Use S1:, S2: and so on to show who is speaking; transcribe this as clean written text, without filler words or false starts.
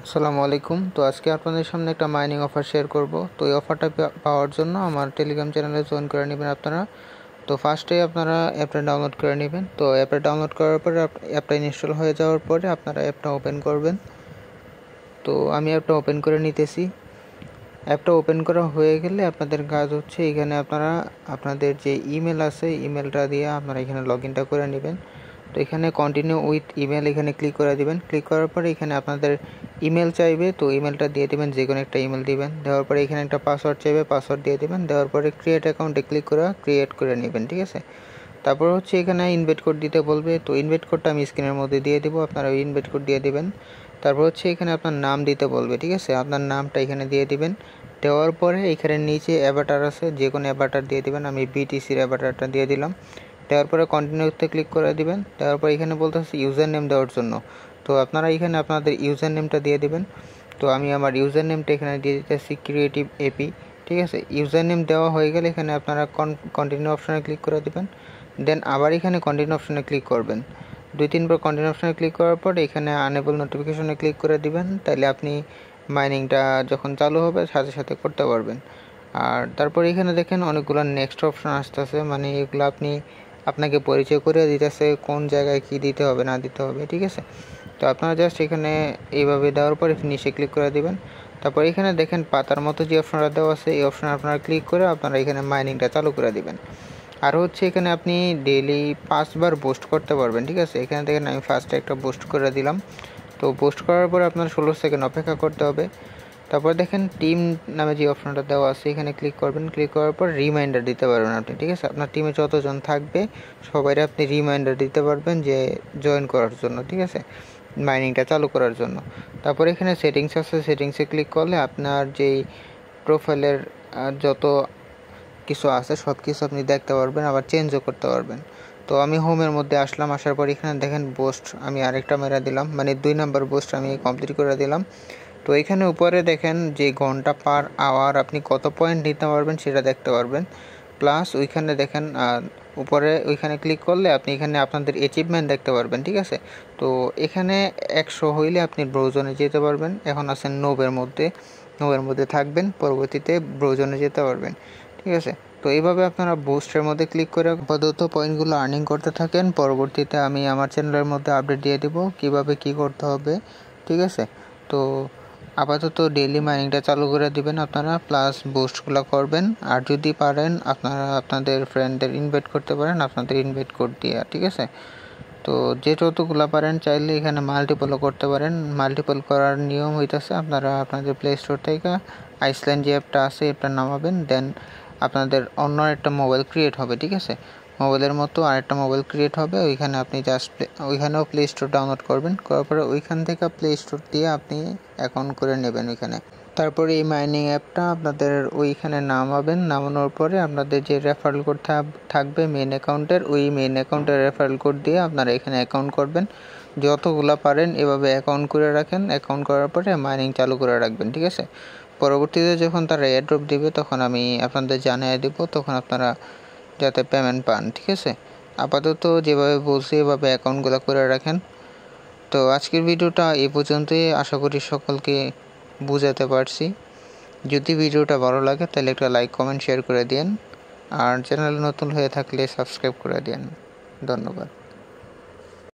S1: আসসালামু আলাইকুম। তো আজকে আপনাদের সামনে একটা মাইনিং অফার শেয়ার করব। তো এই অফারটা পাওয়ার জন্য আমার টেলিগ্রাম চ্যানেলে জয়েন করে নেবেন আপনারা। তো ফার্স্টে আপনারা অ্যাপটা ডাউনলোড করে নেবেন। তো অ্যাপটা ডাউনলোড করার পরে অ্যাপটা ইনস্টল হয়ে যাওয়ার পরে আপনারা অ্যাপটা ওপেন করবেন। তো আমি অ্যাপটা ওপেন করে নিতেছি। অ্যাপটা ওপেন করা হয়ে গেলে আপনাদের কাজ হচ্ছে এখানে আপনারা আপনাদের যে ইমেল আছে ইমেলটা দিয়ে আপনারা এখানে লগ ইনটা করে নেবেন। তো এখানে কন্টিনিউ উইথ ইমেল এখানে ক্লিক করে দিবেন। ক্লিক করার পরে এখানে আপনাদের ইমেল চাইবে, তো ইমেলটা দিয়ে দেবেন, যে কোনো একটা ইমেল দিবেন। দেওয়ার পরে এখানে একটা পাসওয়ার্ড চাইবে, পাসওয়ার্ড দিয়ে দেবেন। দেওয়ার পরে ক্রিয়েট অ্যাকাউন্টে ক্লিক করে ক্রিয়েট করে নেবেন, ঠিক আছে। তারপর হচ্ছে এখানে ইনভাইট কোড দিতে বলবে। তো ইনভাইট কোডটা আমি স্ক্রিনের মধ্যে দিয়ে দেবো, আপনারা ওই ইনভাইট কোড দিয়ে দেবেন। তারপর হচ্ছে এখানে আপনার নাম দিতে বলবে, ঠিক আছে। আপনার নামটা এখানে দিয়ে দিবেন। দেওয়ার পরে এখানে নিচে অ্যাভাটার আছে, যে কোনো অ্যাভাটার দিয়ে দিবেন। আমি বিটিসির অ্যাভাটারটা দিয়ে দিলাম। দেওয়ার পরে কন্টিনিউতে ক্লিক করে দিবেন। দেওয়ার পরে এখানে বলতেছে ইউজার নেম দেওয়ার জন্য। তো আপনারা এখানে আপনাদের ইউজার নেমটা দিয়ে দিবেন। তো আমি আমার ইউজার নেমটা এখানে দিয়ে দিতেছি ক্রিয়েটিভ এপি, ঠিক আছে। ইউজার নেম দেওয়া হয়ে গেলে এখানে আপনারা কন্টিনিউ অপশানে ক্লিক করে দেবেন। দেন আবার এখানে কন্টিনিউ অপশানে ক্লিক করবেন। 2-3 বার কন্টিনিউ অপশানে ক্লিক করার পর এখানে আনেবল নোটিফিকেশনে ক্লিক করে দিবেন। তাইলে আপনি মাইনিংটা যখন চালু হবে সাথে সাথে করতে পারবেন। আর তারপর এখানে দেখেন অনেকগুলো নেক্সট অপশান আসতেছে, মানে এগুলো আপনাকে পরিচয় করে দিতেছে কোন জায়গায় কি দিতে হবে না দিতে হবে, ঠিক আছে। তো আপনারা জাস্ট এখানে এইভাবে দেওয়ার পরে ফিনিশে ক্লিক করে দিবেন। তারপর এখানে দেখেন পাতার মতো যে অপশনটা দেওয়া আছে এই অপশানে আপনারা ক্লিক করে আপনারা এখানে মাইনিংটা চালু করে দিবেন। আর হচ্ছে এখানে আপনি ডেইলি 5 বার বুস্ট করতে পারবেন, ঠিক আছে। এখানে দেখেন আমি ফার্স্টে একটা বুস্ট করে দিলাম। তো বুস্ট করার পরে আপনার 16 সেকেন্ড অপেক্ষা করতে হবে। তারপর দেখেন টিম নামে যে অপশনটা দেওয়া আছে এখানে ক্লিক করবেন। ক্লিক করার পর রিমাইন্ডার দিতে পারবেন আপনি, ঠিক আছে। আপনার টিমে যতজন থাকবে সবাইরে আপনি রিমাইন্ডার দিতে পারবেন যে জয়েন করার জন্য, ঠিক আছে, মাইনিংটা চালু করার জন্য। তারপর এখানে সেটিংস আছে, সেটিংসে ক্লিক করলে আপনার যেই প্রোফাইলের যত কিছু আছে সব কিছু আপনি দেখতে পারবেন, আবার চেঞ্জও করতে পারবেন। তো আমি হোমের মধ্যে আসলাম, আসার পর এখানে দেখেন পোস্ট আমি আরেকটা মেরা দিলাম, মানে 2 নাম্বার পোস্ট আমি কমপ্লিট করে দিলাম। তো এখানে উপরে দেখেন যে ঘন্টা পার আওয়ার আপনি কত পয়েন্ট নিতে পারবেন সেটা দেখতে পারবেন। প্লাস ওইখানে দেখেন উপরে ওইখানে ক্লিক করলে আপনি এখানে আপনাদের অ্যাচিভমেন্ট দেখতে পারবেন, ঠিক আছে। তো এখানে 100 হইলে আপনি ব্রোজনে যেতে পারবেন। এখন আছেন নোবের মধ্যে থাকবেন, পরবর্তীতে ব্রোজনে যেতে পারবেন, ঠিক আছে। তো এইভাবে আপনারা বুস্টের মধ্যে ক্লিক করে আপাতত পয়েন্টগুলো আর্নিং করতে থাকেন। পরবর্তীতে আমি আমার চ্যানেলের মধ্যে আপডেট দিয়ে দেবো কিভাবে কি করতে হবে, ঠিক আছে। তো আপাতত ডেইলি মাইনিংটা চালু করে দিবেন আপনারা, প্লাস বুস্টগুলো করবেন। আর যদি পারেন আপনারা আপনাদের ফ্রেন্ডদের ইনভাইট করতে পারেন আপনাদের ইনভাইট কোড দিয়ে, ঠিক আছে। তো যে যতগুলো পারেন চাইলে এখানে মাল্টিপলও করতে পারেন। মাল্টিপল করার নিয়ম হইতেছে আপনারা আপনাদের প্লে স্টোর থেকে আইসল্যান্ড যে অ্যাপটা আছে অ্যাপটা নামাবেন। দেন আপনাদের অন্য একটা মোবাইল ক্রিয়েট হবে, ঠিক আছে। মোবাইলের মতো আরেকটা মোবাইল ক্রিয়েট হবে, ওইখানে আপনি জাস্ট ওইখানেও প্লে স্টোর ডাউনলোড করবেন। করার পরে ওইখান থেকে প্লে স্টোর দিয়ে আপনি অ্যাকাউন্ট করে নেবেন ওইখানে। তারপরে এই মাইনিং অ্যাপটা আপনাদের ওইখানে নামাবেন। নামানোর পরে আপনাদের যে রেফারেল কোড থাকবে মেন অ্যাকাউন্টের, ওই মেন অ্যাকাউন্টের রেফারেল কোড দিয়ে আপনারা এখানে অ্যাকাউন্ট করবেন। যতগুলো পারেন এভাবে অ্যাকাউন্ট করে রাখেন। অ্যাকাউন্ট করার পরে মাইনিং চালু করে রাখবেন, ঠিক আছে। পরবর্তীতে যখন তারা এয়ারড্রপ দিবে তখন আমি আপনাদের জানিয়ে দেব, তখন আপনারা যাতে পেমেন্ট পান, ঠিক আছে। আপাতত যেভাবে বলছি এভাবে অ্যাকাউন্টগুলো করে রাখেন। তো আজকের ভিডিওটা এই পর্যন্তই, আশা করি সকলকে বুঝাতে পারছি। যদি ভিডিওটা ভালো লাগে তাহলে একটা লাইক কমেন্ট শেয়ার করে দিন। আর চ্যানেল নতুন হয়ে থাকলে সাবস্ক্রাইব করে দিন। ধন্যবাদ।